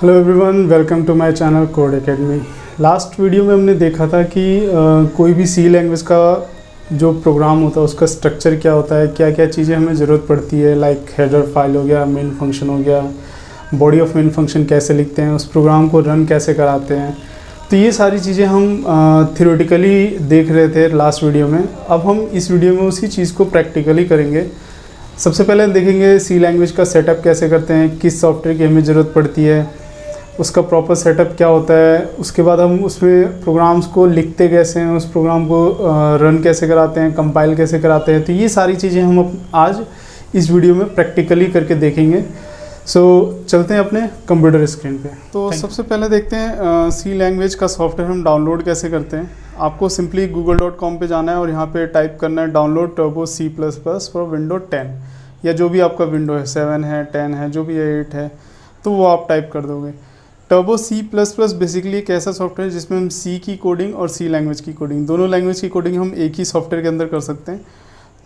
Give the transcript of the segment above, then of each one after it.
Hello everyone, welcome to my channel Code Academy. Last video में हमने देखा था कि कोई भी सी लैंग्वेज का जो प्रोग्राम होता है उसका स्ट्रक्चर क्या होता है, क्या क्या चीज़ें हमें ज़रूरत पड़ती है, लाइक हेडर फाइल हो गया, मेन फंक्शन हो गया, बॉडी ऑफ मेन फंक्शन कैसे लिखते हैं, उस प्रोग्राम को रन कैसे कराते हैं। तो ये सारी चीज़ें हम थ्योरेटिकली देख रहे थे लास्ट वीडियो में। अब हम इस वीडियो में उसी चीज़ को प्रैक्टिकली करेंगे। सबसे पहले देखेंगे सी लैंग्वेज का सेटअप कैसे करते हैं, किस सॉफ्टवेयर की हमें ज़रूरत पड़ती है, उसका प्रॉपर सेटअप क्या होता है। उसके बाद हम उसमें प्रोग्राम्स को लिखते कैसे हैं, उस प्रोग्राम को रन कैसे कराते हैं, कंपाइल कैसे कराते हैं। तो ये सारी चीज़ें हम आज इस वीडियो में प्रैक्टिकली करके देखेंगे। चलते हैं अपने कंप्यूटर स्क्रीन पे। तो सबसे पहले देखते हैं सी लैंग्वेज का सॉफ्टवेयर हम डाउनलोड कैसे करते हैं। आपको सिंपली google.com पे जाना है और यहाँ पे टाइप करना है download turbo C++ for window 10, या जो भी आपका विंडो है, 7 है, 10 है, जो भी 8 है, तो वो आप टाइप कर दोगे। टर्बो C++ बेसिकली एक ऐसा सॉफ्टवेयर है जिसमें हम C की कोडिंग और C लैंग्वेज की कोडिंग, दोनों लैंग्वेज की कोडिंग हम एक ही सॉफ्टवेयर के अंदर कर सकते हैं।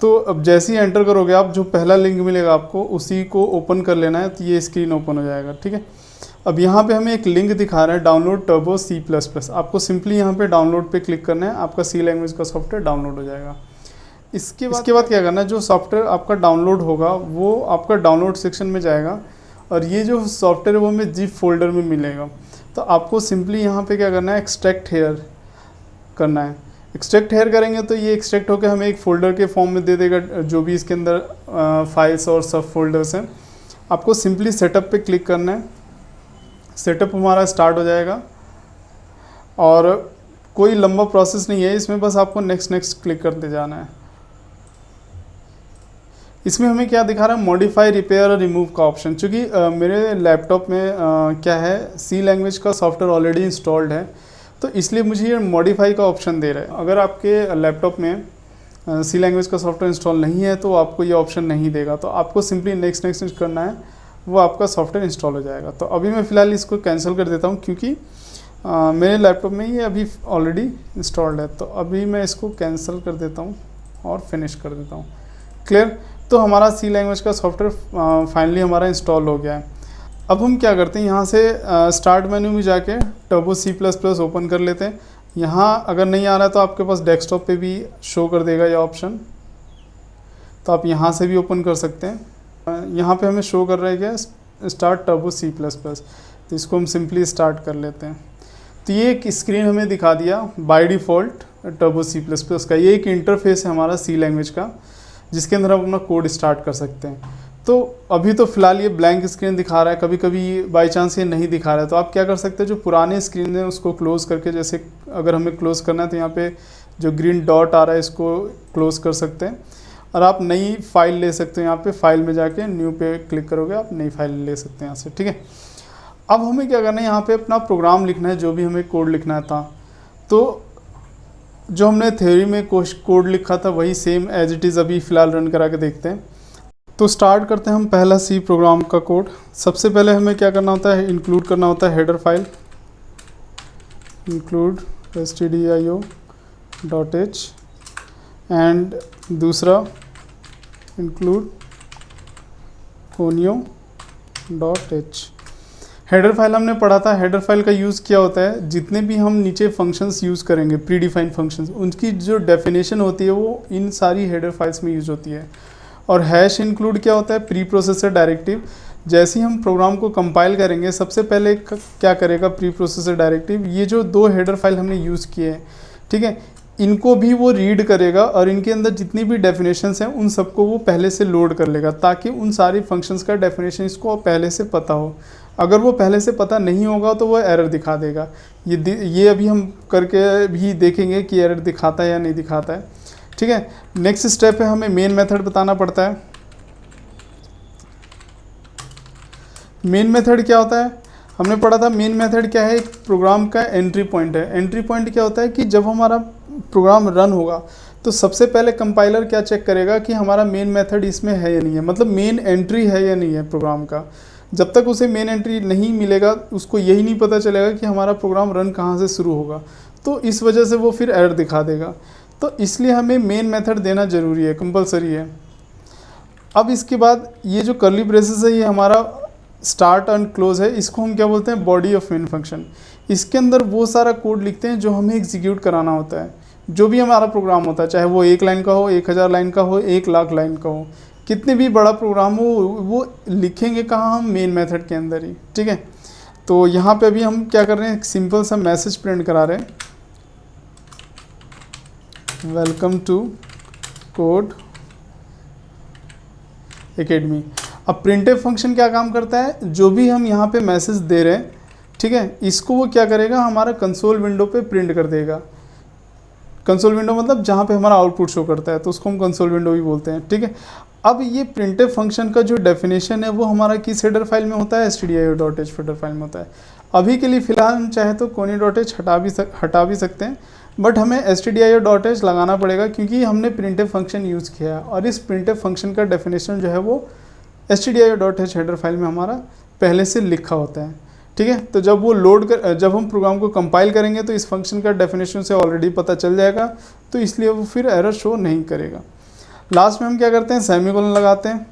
तो अब जैसे ही एंटर करोगे आप, जो पहला लिंक मिलेगा आपको उसी को ओपन कर लेना है, तो ये स्क्रीन ओपन हो जाएगा। ठीक है, अब यहाँ पे हमें एक लिंक दिखा रहा है डाउनलोड टर्बो C++। आपको सिंपली यहाँ पे डाउनलोड पे क्लिक करना है, आपका C लैंग्वेज का सॉफ्टवेयर डाउनलोड हो जाएगा। इसके बाद क्या करना है, जो सॉफ्टवेयर आपका डाउनलोड होगा वो आपका डाउनलोड सेक्शन में जाएगा और ये जो सॉफ्टवेयर है वो हमें जिप फोल्डर में मिलेगा। तो आपको सिंपली यहाँ पे क्या करना है, एक्सट्रैक्ट हेयर करना है। एक्सट्रैक्ट हेयर करेंगे तो ये एक्सट्रैक्ट होकर हमें एक फ़ोल्डर के फॉर्म में दे देगा, जो भी इसके अंदर फाइल्स और सब फोल्डर्स हैं। आपको सिंपली सेटअप पे क्लिक करना है, सेटअप हमारा स्टार्ट हो जाएगा और कोई लंबा प्रोसेस नहीं है इसमें, बस आपको नेक्स्ट नेक्स्ट क्लिक करते जाना है। इसमें हमें क्या दिखा रहा है, मॉडिफाई, रिपेयर और रिमूव का ऑप्शन। चूँकि मेरे लैपटॉप में क्या है, सी लैंग्वेज का सॉफ्टवेयर ऑलरेडी इंस्टॉल्ड है, तो इसलिए मुझे ये मॉडिफाई का ऑप्शन दे रहा है। अगर आपके लैपटॉप में सी लैंग्वेज का सॉफ्टवेयर इंस्टॉल नहीं है तो आपको ये ऑप्शन नहीं देगा। तो आपको सिंपली नेक्स्ट नेक्स्ट करना है, वो आपका सॉफ्टवेयर इंस्टॉल हो जाएगा। तो अभी मैं फ़िलहाल इसको कैंसिल कर देता हूँ, क्योंकि मेरे लैपटॉप में ये अभी ऑलरेडी इंस्टॉल्ड है। तो अभी मैं इसको कैंसिल कर देता हूँ और फिनिश कर देता हूँ। क्लियर, तो हमारा सी लैंग्वेज का सॉफ्टवेयर फाइनली हमारा इंस्टॉल हो गया है। अब हम क्या करते हैं, यहाँ से स्टार्ट मेन्यू में जाके टर्बो C++ ओपन कर लेते हैं। यहाँ अगर नहीं आ रहा है तो आपके पास डेस्कटॉप पे भी शो कर देगा ये ऑप्शन, तो आप यहाँ से भी ओपन कर सकते हैं। यहाँ पे हमें शो कर रहा है क्या, स्टार्ट टर्बो C++, तो इसको हम सिंपली स्टार्ट कर लेते हैं। तो ये एक स्क्रीन हमें दिखा दिया बाय डिफ़ॉल्ट टर्बो C++ का। ये एक इंटरफेस है हमारा सी लैंग्वेज का, जिसके अंदर हम अपना कोड स्टार्ट कर सकते हैं। तो अभी तो फ़िलहाल ये ब्लैंक स्क्रीन दिखा रहा है, कभी कभी बाई चांस ये नहीं दिखा रहा है, तो आप क्या कर सकते हैं, जो पुराने स्क्रीन है उसको क्लोज़ करके, जैसे अगर हमें क्लोज़ करना है तो यहाँ पे जो ग्रीन डॉट आ रहा है इसको क्लोज़ कर सकते हैं। और आप नई फाइल ले सकते हैं, यहाँ पे फाइल में जाके न्यू पे क्लिक करोगे, आप नई फाइल ले सकते हैं यहाँ से। ठीक है, अब हमें क्या करना है, यहाँ पे अपना प्रोग्राम लिखना है, जो भी हमें कोड लिखना था। तो जो हमने थ्योरी में कोड लिखा था वही सेम एज इट इज़ अभी फ़िलहाल रन करा के देखते हैं। तो स्टार्ट करते हैं हम पहला सी प्रोग्राम का कोड। सबसे पहले हमें क्या करना होता है, इंक्लूड करना होता है header file, include stdio.h, and दूसरा इंक्लूड conio.h। हेडर फाइल हमने पढ़ा था, हेडर फाइल का यूज़ क्या होता है, जितने भी हम नीचे फंक्शंस यूज़ करेंगे, प्री डिफाइंड फंक्शंस, उनकी जो डेफिनेशन होती है वो इन सारी हेडर फाइल्स में यूज़ होती है। और हैश इंक्लूड क्या होता है, प्री प्रोसेसर डायरेक्टिव। जैसे ही हम प्रोग्राम को कंपाइल करेंगे सबसे पहले क्या करेगा, प्री प्रोसेसर डायरेक्टिव, ये जो दो हेडर फाइल हमने यूज़ किए हैं, ठीक है, इनको भी वो रीड करेगा और इनके अंदर जितनी भी डेफिनेशंस हैं उन सबको वो पहले से लोड कर लेगा, ताकि उन सारी फंक्शंस का डेफिनेशन इसको पहले से पता हो। अगर वो पहले से पता नहीं होगा तो वो एरर दिखा देगा। ये अभी हम करके भी देखेंगे कि एरर दिखाता है या नहीं दिखाता है। ठीक है, नेक्स्ट स्टेप है, हमें मेन मेथड बताना पड़ता है। मेन मेथड क्या होता है, हमने पढ़ा था मेन मेथड क्या है, एक प्रोग्राम का एंट्री पॉइंट है। एंट्री पॉइंट क्या होता है कि जब हमारा प्रोग्राम रन होगा तो सबसे पहले कंपाइलर क्या चेक करेगा कि हमारा मेन मेथड इसमें है या नहीं है, मतलब मेन एंट्री है या नहीं है प्रोग्राम का। जब तक उसे मेन एंट्री नहीं मिलेगा उसको यही नहीं पता चलेगा कि हमारा प्रोग्राम रन कहाँ से शुरू होगा, तो इस वजह से वो फिर एरर दिखा देगा। तो इसलिए हमें मेन मेथड देना ज़रूरी है, कंपलसरी है। अब इसके बाद ये जो कर्ली ब्रेसेस है ये हमारा स्टार्ट एंड क्लोज है, इसको हम क्या बोलते हैं, बॉडी ऑफ मेन फंक्शन। इसके अंदर वो सारा कोड लिखते हैं जो हमें एग्जीक्यूट कराना होता है। जो भी हमारा प्रोग्राम होता है, चाहे वो 1 लाइन का हो, 1000 लाइन का हो, 1,00,000 लाइन का हो, कितने भी बड़ा प्रोग्राम हो, वो लिखेंगे कहाँ, हम मेन मेथड के अंदर ही। ठीक है, तो यहाँ पे अभी हम क्या कर रहे हैं, एक सिंपल सा मैसेज प्रिंट करा रहे हैं, वेलकम टू कोड एकेडमी। अब प्रिंटफ फंक्शन क्या काम करता है, जो भी हम यहाँ पे मैसेज दे रहे हैं, ठीक है, इसको वो क्या करेगा, हमारा कंसोल विंडो पे प्रिंट कर देगा। कंसोल विंडो मतलब जहाँ पे हमारा आउटपुट शो करता है, तो उसको हम कंसोल विंडो भी बोलते हैं। ठीक है, अब ये प्रिंटफ फंक्शन का जो डेफिनेशन है वो हमारा किस हेडर फाइल में होता है, stdio.h हेडर फाइल में होता है। अभी के लिए फ़िलहाल हम चाहे तो kony.h हटा भी सकते हैं, बट हमें stdio.h लगाना पड़ेगा क्योंकि हमने प्रिंटफ फंक्शन यूज़ किया है, और इस प्रिंटफ फंक्शन का डेफिनेशन जो है वो stdio.h हेडर फाइल में हमारा पहले से लिखा होता है। ठीक है, तो जब वो जब हम प्रोग्राम को कंपाइल करेंगे तो इस फंक्शन का डेफिनेशन से ऑलरेडी पता चल जाएगा, तो इसलिए वो फिर एरर शो नहीं करेगा। लास्ट में हम क्या करते हैं, सेमीकोलन लगाते हैं।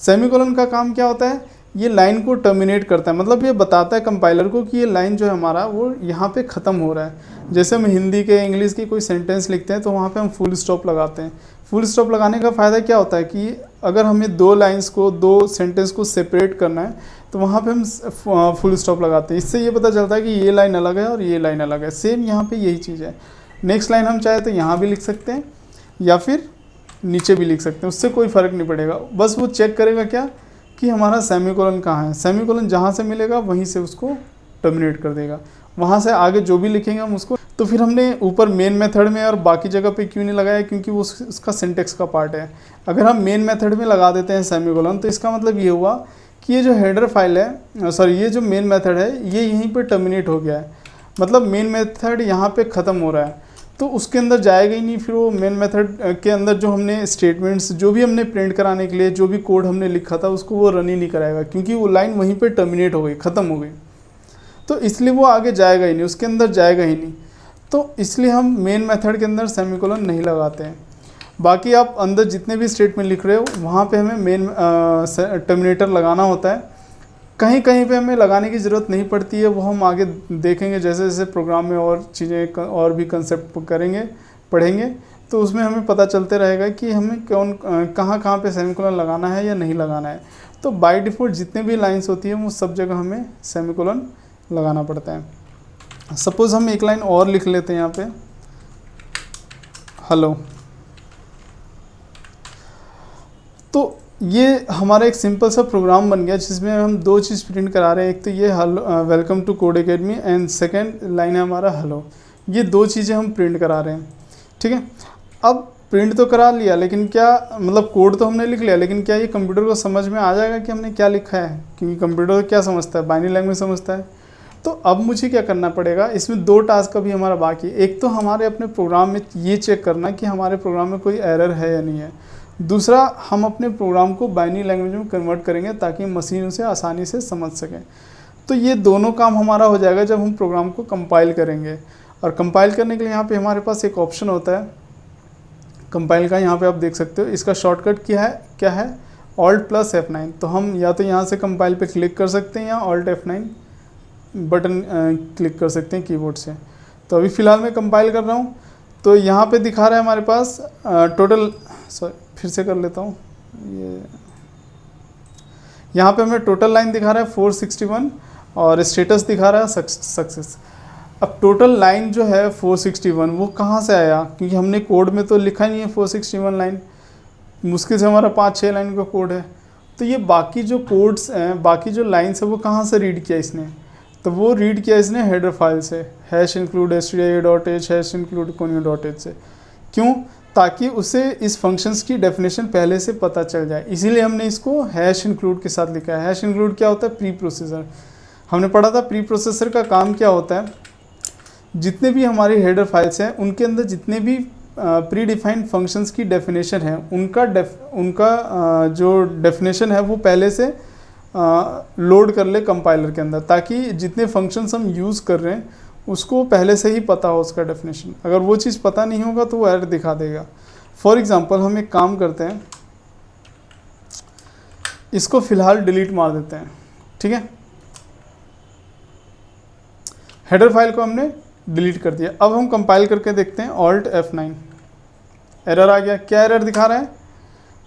सेमीकोलन का काम क्या होता है, ये लाइन को टर्मिनेट करता है, मतलब ये बताता है कंपाइलर को कि ये लाइन जो है हमारा वो यहाँ पे ख़त्म हो रहा है। जैसे हम हिंदी के, इंग्लिश की कोई सेंटेंस लिखते हैं तो वहाँ पे हम फुल स्टॉप लगाते हैं। फुल स्टॉप लगाने का फ़ायदा क्या होता है कि अगर हमें 2 लाइन्स को, 2 सेंटेंस को सेपरेट करना है तो वहाँ पे हम फुल स्टॉप लगाते हैं। इससे ये पता चलता है कि ये लाइन अलग है और ये लाइन अलग है। सेम यहाँ पे यही चीज़ है। नेक्स्ट लाइन हम चाहे तो यहाँ भी लिख सकते हैं या फिर नीचे भी लिख सकते हैं, उससे कोई फ़र्क नहीं पड़ेगा। बस वो चेक करेगा क्या कि हमारा सेमीकोलन कहाँ है, सेमीकोलन जहाँ से मिलेगा वहीं से उसको टर्मिनेट कर देगा, वहाँ से आगे जो भी लिखेंगे हम उसको। तो फिर हमने ऊपर मेन मेथड में और बाकी जगह पे क्यों नहीं लगाया, क्योंकि वो उसका सिंटेक्स का पार्ट है। अगर हम मेन मेथड में लगा देते हैं सेमीकोलन तो इसका मतलब ये हुआ कि ये जो हेडर फाइल है, सॉरी ये जो मेन मेथड है ये यहीं पे टर्मिनेट हो गया है, मतलब मेन मेथड यहाँ पे ख़त्म हो रहा है, तो उसके अंदर जाएगा ही नहीं। फिर वो मेन मेथड के अंदर जो हमने स्टेटमेंट्स, जो भी हमने प्रिंट कराने के लिए जो भी कोड हमने लिखा था उसको वो रन ही नहीं कराएगा, क्योंकि वो लाइन वहीं पे टर्मिनेट हो गई, ख़त्म हो गई, तो इसलिए वो आगे जाएगा ही नहीं, उसके अंदर जाएगा ही नहीं। तो इसलिए हम मेन मेथड के अंदर सेमीकोलन नहीं लगाते हैं। बाकी आप अंदर जितने भी स्टेटमेंट लिख रहे हो वहाँ पे हमें मेन टर्मिनेटर लगाना होता है। कहीं कहीं पे हमें लगाने की ज़रूरत नहीं पड़ती है, वो हम आगे देखेंगे जैसे जैसे प्रोग्राम में और चीज़ें और भी कंसेप्ट करेंगे, पढ़ेंगे, तो उसमें हमें पता चलते रहेगा कि हमें कहाँ पे सेमीकोलन लगाना है या नहीं लगाना है। तो बाय डिफ़ॉल्ट जितने भी लाइन्स होती हैं वो सब जगह हमें सेमीकोलन लगाना पड़ता है। सपोज़ हम एक लाइन और लिख लेते हैं यहाँ पे, हेलो। तो ये हमारा एक सिंपल सा प्रोग्राम बन गया जिसमें हम 2 चीज़ प्रिंट करा रहे हैं। एक तो ये hello, welcome to Code Academy, and second line है हमारा हेलो। ये 2 चीज़ें हम प्रिंट करा रहे हैं। ठीक है, अब प्रिंट तो करा लिया, लेकिन क्या मतलब कोड तो हमने लिख लिया, लेकिन क्या ये कंप्यूटर को समझ में आ जाएगा कि हमने क्या लिखा है, क्योंकि कंप्यूटर क्या समझता है, बाइनरी लैंग्वेज समझता है। तो अब मुझे क्या करना पड़ेगा, इसमें 2 टास्क अभी हमारा बाकी है। एक तो हमारे अपने प्रोग्राम में ये चेक करना कि हमारे प्रोग्राम में कोई एरर है या नहीं है। दूसरा, हम अपने प्रोग्राम को बाइनरी लैंग्वेज में कन्वर्ट करेंगे ताकि मशीन उसे आसानी से समझ सकें। तो ये दोनों काम हमारा हो जाएगा जब हम प्रोग्राम को कंपाइल करेंगे। और कंपाइल करने के लिए यहाँ पे हमारे पास एक ऑप्शन होता है कंपाइल का, यहाँ पे आप देख सकते हो। इसका शॉर्टकट क्या है Alt+ F9। तो हम या तो यहाँ से कंपाइल पे क्लिक कर सकते हैं या Alt F9 बटन क्लिक कर सकते हैं कीबोर्ड से। तो अभी फ़िलहाल मैं कंपाइल कर रहा हूँ, तो यहाँ पे दिखा रहा है हमारे पास टोटल, सॉरी फिर से कर लेता हूँ, ये यहाँ पे हमें टोटल लाइन दिखा रहा है 461 और स्टेटस दिखा रहा है सक्सेस। अब टोटल लाइन जो है 461 वो कहाँ से आया, क्योंकि हमने कोड में तो लिखा नहीं है 461 लाइन, मुश्किल से हमारा 5-6 लाइन का कोड है। तो ये बाकी जो कोड्स हैं, बाकी जो लाइन्स है वो कहाँ से रीड किया इसने, तो वो रीड किया इसने हेडर फाइल से, #include stdio.h #include kony.h से। क्यों, ताकि उसे इस फंक्शंस की डेफिनेशन पहले से पता चल जाए, इसीलिए हमने इसको #include के साथ लिखा है। #include क्या होता है, प्री प्रोसेसर। हमने पढ़ा था प्री प्रोसेसर का काम क्या होता है, जितने भी हमारी हेडर फाइल्स हैं उनके अंदर जितने भी प्री डिफाइंड फंक्शंस की डेफिनेशन है उनका जो डेफिनेशन है वो पहले से लोड कर ले कंपाइलर के अंदर, ताकि जितने फंक्शंस हम यूज़ कर रहे हैं उसको पहले से ही पता हो उसका डेफिनेशन। अगर वो चीज़ पता नहीं होगा तो वो एरर दिखा देगा। फॉर एग्जांपल हम एक काम करते हैं, इसको फ़िलहाल डिलीट मार देते हैं, ठीक है, हेडर फाइल को हमने डिलीट कर दिया। अब हम कंपाइल करके देखते हैं, ऑल्ट F9, एरर आ गया। क्या एरर दिखा रहा है?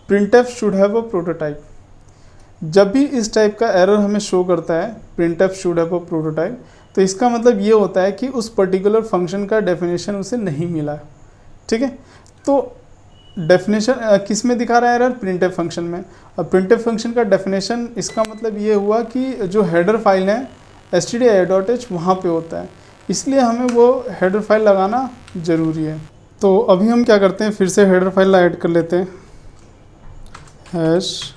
printf should have a prototype. जब भी इस टाइप का एरर हमें शो करता है printf should have a prototype, तो इसका मतलब ये होता है कि उस पर्टिकुलर फंक्शन का डेफिनेशन उसे नहीं मिला। ठीक है, तो डेफिनेशन किस में दिखा रहा है एरर? printf फंक्शन में। अब printf फंक्शन का डेफिनेशन, इसका मतलब ये हुआ कि जो हेडर फाइल है stdio.h वहाँ पे होता है, इसलिए हमें वो हेडर फाइल लगाना ज़रूरी है। तो अभी हम क्या करते हैं, फिर से हेडर फाइल ऐड कर लेते हैं, हैश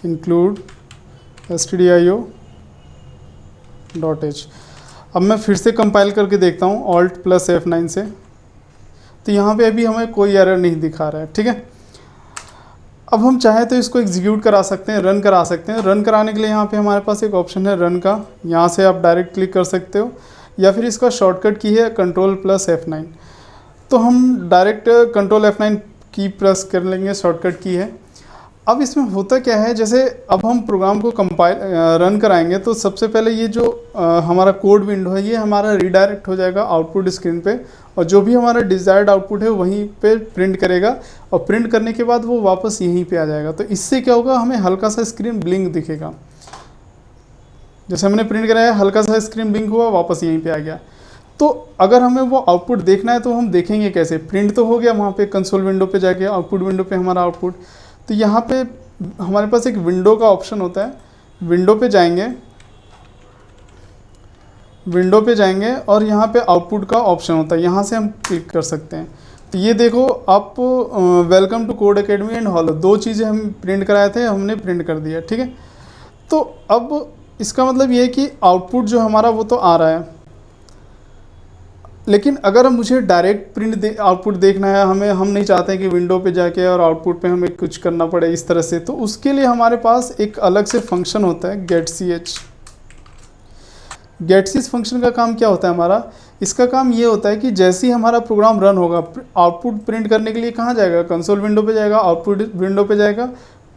इंक्लूड stdio.h। अब मैं फिर से कंपाइल करके देखता हूँ ऑल्ट प्लस F9 से, तो यहाँ पे अभी हमें कोई एरर नहीं दिखा रहा है। ठीक है, अब हम चाहे तो इसको एग्जीक्यूट करा सकते हैं, रन करा सकते हैं। रन कराने के लिए यहाँ पे हमारे पास एक ऑप्शन है रन का, यहाँ से आप डायरेक्ट क्लिक कर सकते हो, या फिर इसका शॉर्टकट की है कंट्रोल प्लस F9। तो हम डायरेक्ट कंट्रोल F9 की प्रेस कर लेंगे, शॉर्टकट की है। अब इसमें होता क्या है, जैसे अब हम प्रोग्राम को कंपाइल रन कराएंगे तो सबसे पहले ये जो हमारा कोड विंडो है ये हमारा रीडायरेक्ट हो जाएगा आउटपुट स्क्रीन पे, और जो भी हमारा डिज़ायर्ड आउटपुट है वहीं पे प्रिंट करेगा, और प्रिंट करने के बाद वो वापस यहीं पे आ जाएगा। तो इससे क्या होगा, हमें हल्का सा स्क्रीन ब्लिंक दिखेगा। जैसे हमने प्रिंट कराया, हल्का सा स्क्रीन ब्लिंक हुआ, वापस यहीं पे आ गया। तो अगर हमें वो आउटपुट देखना है तो हम देखेंगे कैसे? प्रिंट तो हो गया वहाँ पे कंसोल विंडो पे जाके, आउटपुट विंडो पे हमारा आउटपुट। तो यहाँ पे हमारे पास एक विंडो का ऑप्शन होता है, विंडो पे जाएंगे, विंडो पे जाएंगे और यहाँ पे आउटपुट का ऑप्शन होता है, यहाँ से हम क्लिक कर सकते हैं। तो ये देखो आप welcome to Code Academy and hello, दो चीज़ें हम प्रिंट कराए थे, हमने प्रिंट कर दिया। ठीक है, तो अब इसका मतलब ये है कि आउटपुट जो हमारा वो तो आ रहा है, लेकिन अगर मुझे डायरेक्ट प्रिंट आउटपुट देखना है, हम नहीं चाहते हैं कि विंडो पे जाके और आउटपुट पे हमें कुछ करना पड़े इस तरह से, तो उसके लिए हमारे पास एक अलग से फंक्शन होता है getch। getch फंक्शन का काम क्या होता है हमारा? इसका काम ये होता है कि जैसे ही हमारा प्रोग्राम रन होगा, आउटपुट प्रिंट करने के लिए कहाँ जाएगा? कंसोल विंडो पे जाएगा, आउटपुट विंडो पे जाएगा।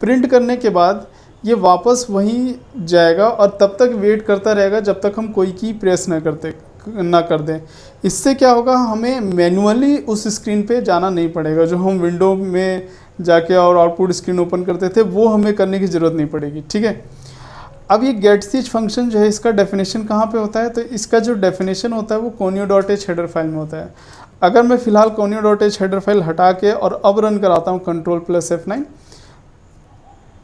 प्रिंट करने के बाद ये वापस वहीं जाएगा और तब तक वेट करता रहेगा जब तक हम कोई की प्रेस ना कर दें। इससे क्या होगा, हमें मैन्युअली उस स्क्रीन पे जाना नहीं पड़ेगा। जो हम विंडो में जाके और आउटपुट स्क्रीन ओपन करते थे वो हमें करने की ज़रूरत नहीं पड़ेगी। ठीक है, अब ये getch फंक्शन जो है इसका डेफिनेशन कहाँ पे होता है? तो इसका जो डेफिनेशन होता है वो conio.h हेडर फाइल में होता है। अगर मैं फ़िलहाल conio.h हेडर फाइल हटा के और अब रन कराता हूँ कंट्रोल प्लस F9,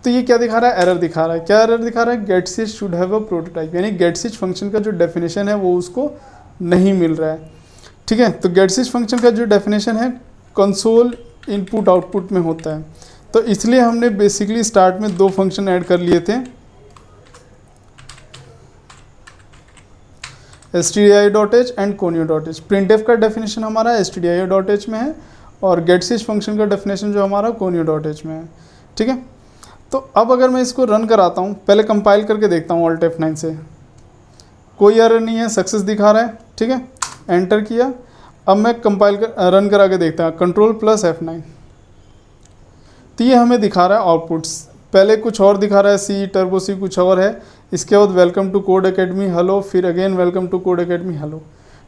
तो ये क्या दिखा रहा है? एरर दिखा रहा है। क्या एरर दिखा रहा है? getch should have a prototype, यानी getch फंक्शन का जो डेफिनेशन है वो उसको नहीं मिल रहा है। ठीक है, तो getch फंक्शन का जो डेफिनेशन है कंसोल इनपुट आउटपुट में होता है, तो इसलिए हमने बेसिकली स्टार्ट में दो फंक्शन ऐड कर लिए थे, stdio.h एंड conio.h। printf का डेफिनेशन हमारा stdio.h में है और getch फंक्शन का डेफिनेशन जो हमारा conio.h में है। ठीक है, तो अब अगर मैं इसको रन कराता हूँ, पहले कंपाइल करके देखता हूँ ऑल्ट F9 से, कोई एरर नहीं है, सक्सेस दिखा रहा है। ठीक है, एंटर किया। अब मैं कंपाइल कर रन करा के देखता हूँ कंट्रोल प्लस F9, तो ये हमें दिखा रहा है आउटपुट्स। पहले कुछ और दिखा रहा है, सी टर्बो सी कुछ और है, इसके बाद welcome to Code Academy hello, फिर again welcome to Code Academy hello.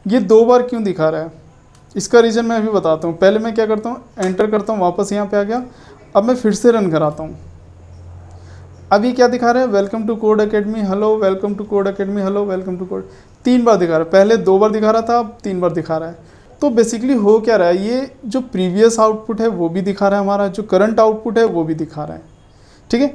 ये दो बार क्यों दिखा रहा है? इसका रीज़न मैं अभी बताता हूँ। पहले मैं क्या करता हूँ, एंटर करता हूँ, वापस यहाँ पे आ गया। अब मैं फिर से रन कराता हूँ। अभी क्या दिखा रहा है? Welcome to Code Academy hello, welcome to Code Academy hello, welcome to Code, 3 बार दिखा रहा है। पहले 2 बार दिखा रहा था, अब 3 बार दिखा रहा है। तो बेसिकली हो क्या रहा है, ये जो प्रीवियस आउटपुट है वो भी दिखा रहा है, हमारा जो करंट आउटपुट है वो भी दिखा रहा है। ठीक है,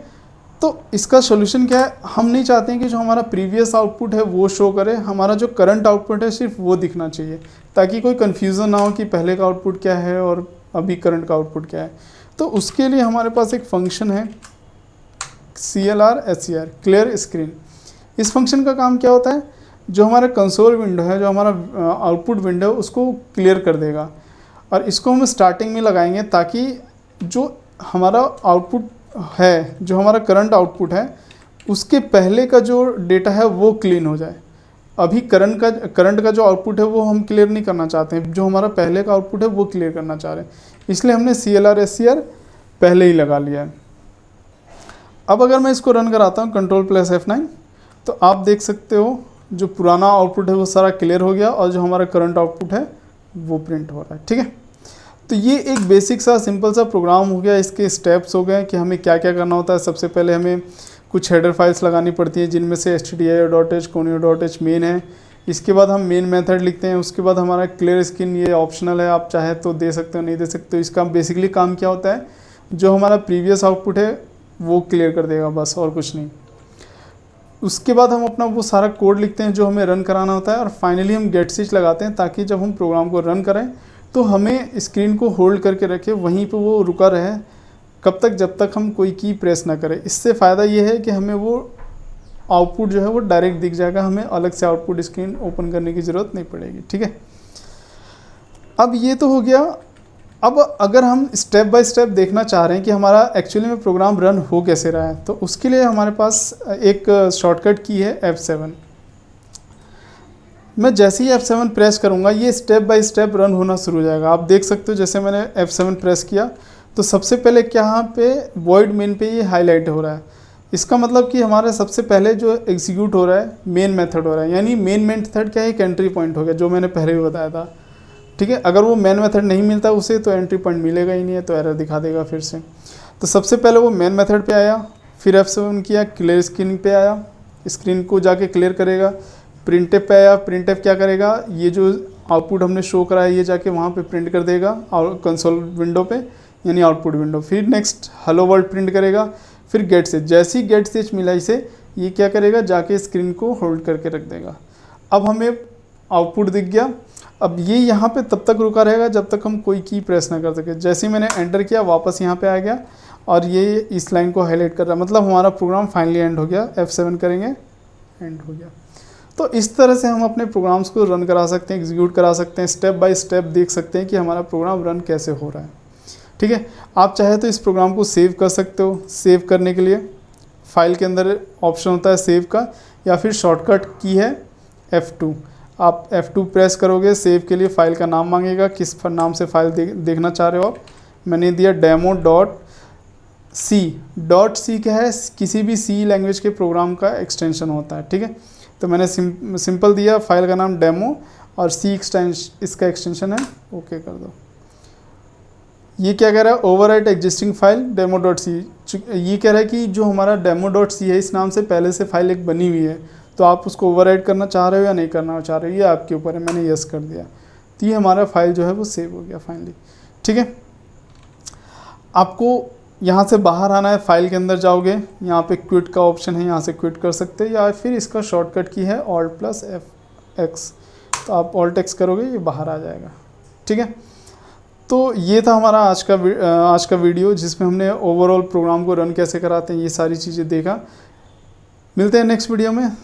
तो इसका सोल्यूशन क्या है? हम नहीं चाहते हैं कि जो हमारा प्रीवियस आउटपुट है वो शो करे, हमारा जो करंट आउटपुट है सिर्फ वो दिखना चाहिए, ताकि कोई कन्फ्यूज़न ना हो कि पहले का आउटपुट क्या है और अभी करंट का आउटपुट क्या है। तो उसके लिए हमारे पास एक फंक्शन है CLR क्लियर स्क्रीन। इस फंक्शन का काम क्या होता है? जो हमारा कंसोल विंडो है, जो हमारा आउटपुट विंडो है, उसको क्लियर कर देगा। और इसको हम स्टार्टिंग में लगाएंगे ताकि जो हमारा आउटपुट है, जो हमारा करंट आउटपुट है, उसके पहले का जो डेटा है वो क्लीन हो जाए। अभी करंट का जो आउटपुट है वो हम क्लियर नहीं करना चाहते हैं, जो हमारा पहले का आउटपुट है वो क्लियर करना चाह रहे हैं, इसलिए हमने CLR पहले ही लगा लिया है। अब अगर मैं इसको रन कराता हूँ Ctrl+F9, तो आप देख सकते हो जो पुराना आउटपुट है वो सारा क्लियर हो गया और जो हमारा करंट आउटपुट है वो प्रिंट हो रहा है। ठीक है, तो ये एक बेसिक सा सिंपल सा प्रोग्राम हो गया। इसके स्टेप्स हो गए कि हमें क्या क्या करना होता है। सबसे पहले हमें कुछ हेडर फाइल्स लगानी पड़ती हैं, जिनमें से stdio.h, conio.h मेन है। इसके बाद हम मेन मेथड लिखते हैं। उसके बाद हमारा क्लियर स्क्रीन, ये ऑप्शनल है, आप चाहे तो दे सकते हो, नहीं दे सकते हो। इसका बेसिकली काम क्या होता है, जो हमारा प्रीवियस आउटपुट है वो क्लियर कर देगा, बस और कुछ नहीं। उसके बाद हम अपना वो सारा कोड लिखते हैं जो हमें रन कराना होता है, और फाइनली हम गेट स्विच लगाते हैं ताकि जब हम प्रोग्राम को रन करें तो हमें स्क्रीन को होल्ड करके रखे, वहीं पे वो रुका रहे कब तक, जब तक हम कोई की प्रेस ना करें। इससे फ़ायदा ये है कि हमें वो आउटपुट जो है वो डायरेक्ट दिख जाएगा, हमें अलग से आउटपुट स्क्रीन ओपन करने की ज़रूरत नहीं पड़ेगी। ठीक है, अब ये तो हो गया। अब अगर हम स्टेप बाय स्टेप देखना चाह रहे हैं कि हमारा एक्चुअली में प्रोग्राम रन हो कैसे रहा है, तो उसके लिए हमारे पास एक शॉर्टकट की है F7। मैं जैसे ही F7 प्रेस करूंगा ये स्टेप बाय स्टेप रन होना शुरू हो जाएगा। आप देख सकते हो जैसे मैंने F7 प्रेस किया तो सबसे पहले क्या यहाँ पे वॉइड मेन पे ये हाईलाइट हो रहा है। इसका मतलब कि हमारा सबसे पहले जो एग्जीक्यूट हो रहा है मेन मेथड हो रहा है, यानी मेन मेथड क्या है, एक एंट्री पॉइंट हो गया, जो मैंने पहले भी बताया था। ठीक है, अगर वो मेन मेथड नहीं मिलता उसे तो एंट्री पॉइंट मिलेगा ही नहीं है, तो एरर दिखा देगा फिर से। तो सबसे पहले वो मेन मेथड पे आया, फिर F7 किया, क्लियर स्क्रीन पे आया, स्क्रीन को जाके क्लियर करेगा। प्रिंटफ पे आया, प्रिंटफ क्या करेगा, ये जो आउटपुट हमने शो करा है ये जाके वहाँ पे प्रिंट कर देगा और कंसोल विंडो पे, यानी आउटपुट विंडो। फिर नेक्स्ट हेलो वर्ल्ड प्रिंट करेगा। फिर गेट स्विच, जैसे ही गेट स्विच मिला इसे, ये क्या करेगा, जाके स्क्रीन को होल्ड करके रख देगा। अब हमें आउटपुट दिख गया। अब ये यहाँ पे तब तक रुका रहेगा जब तक हम कोई की प्रेस ना कर सके। जैसे ही मैंने एंटर किया वापस यहाँ पे आ गया और ये इस लाइन को हाईलाइट कर रहा है, मतलब हमारा प्रोग्राम फाइनली एंड हो गया। F7 करेंगे, एंड हो गया। तो इस तरह से हम अपने प्रोग्राम्स को रन करा सकते हैं, एग्जीक्यूट करा सकते हैं, स्टेप बाय स्टेप देख सकते हैं कि हमारा प्रोग्राम रन कैसे हो रहा है। ठीक है, आप चाहे तो इस प्रोग्राम को सेव कर सकते हो। सेव करने के लिए फाइल के अंदर ऑप्शन होता है सेव का, या फिर शॉर्टकट की है F2। आप F2 प्रेस करोगे, सेव के लिए फ़ाइल का नाम मांगेगा, किस नाम से फाइल देखना चाह रहे हो आप। मैंने दिया demo.c। क्या है, किसी भी C लैंग्वेज के प्रोग्राम का एक्सटेंशन होता है। ठीक है, तो मैंने सिंपल दिया, फाइल का नाम डेमो और C इसका एक्सटेंशन है, ओके कर दो। ये क्या कह रहा है, ओवरराइट एग्जिस्टिंग फाइल demo.c। ये कह रहा है कि जो हमारा demo.c है इस नाम से पहले से फाइल एक बनी हुई है, तो आप उसको ओवरराइट करना चाह रहे हो या नहीं करना चाह रहे हो, ये आपके ऊपर है। मैंने यस कर दिया, तो ये हमारा फाइल जो है वो सेव हो गया फाइनली। ठीक है, आपको यहाँ से बाहर आना है, फाइल के अंदर जाओगे, यहाँ पे क्विट का ऑप्शन है, यहाँ से क्विट कर सकते हैं, या फिर इसका शॉर्टकट की है Alt+X। तो आप Alt+X करोगे, ये बाहर आ जाएगा। ठीक है, तो ये था हमारा आज का वीडियो, जिसमें हमने ओवरऑल प्रोग्राम को रन कैसे कराते हैं ये सारी चीज़ें देखा। मिलते हैं नेक्स्ट वीडियो में।